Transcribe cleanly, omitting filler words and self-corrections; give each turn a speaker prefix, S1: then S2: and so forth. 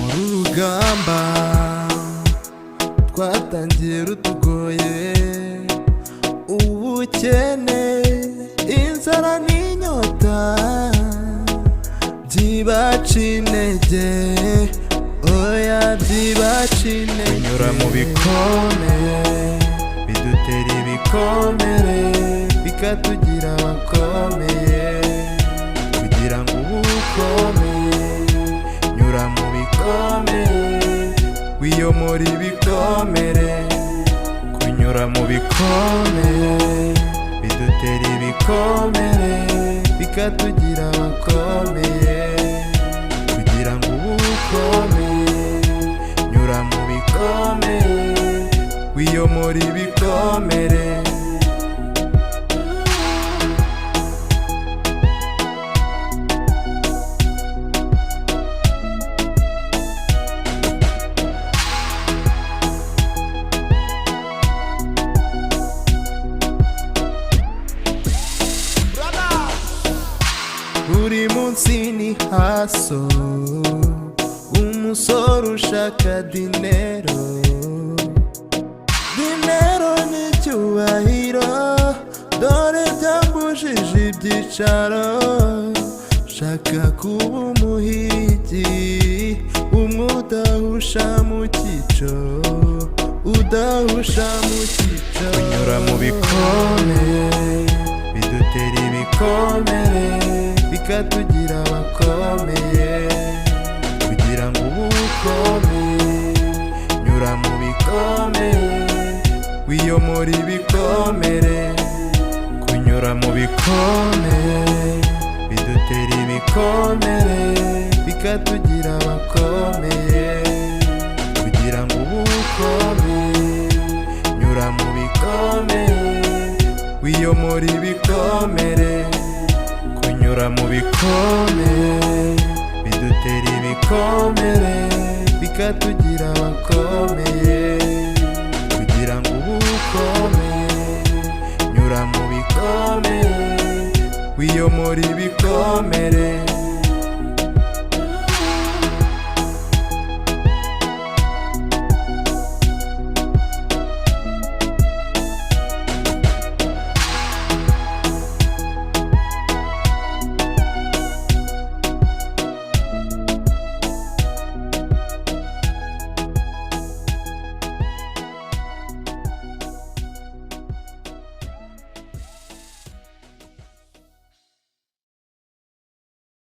S1: urugamba twatangiye rutugoye, ubukene, inzara n'inyota byibaca intege, oya byibaca intege. Kunyura mu bikomeye bidutera ibikomere, bikatugira abakomeye, kugira ngo ubu ukomeye. Nyura mu bikomere wiyomora ibikomere, kunyura mu bikomeye bidutera ibikomere, bikatugira abakomeye, kugira ngo ubu ukomeye. Nyura mu bikomere wiyomora ibikomere. Buri munsi ni haso, umusore ushaka dinero, dinero n'icyubahiro, dore byambujije ibyicaro. Shaka kuba umuhigi, umwe udahusha mu cyico, udahusha mu cyico. Kunyura mu bikomeye bidutera ibikomere, bikatugira abakomeye, kugira ngo ubu ukomeye. Nyura mu bikomeye wiyomora ibikomere, kunyura mu bikomeye bidutera ibikomere, bikatugira abakomeye, kugira ngo ubu ukomeye. Nyura mu bikomeye wiyomora ibikomere, kunyura mu bikomeye bidutera ibikomere, bikatugira abakomeye, kugira ngo ubu ukomeye. Nyura mu bikomeye wiyomora ibikomere.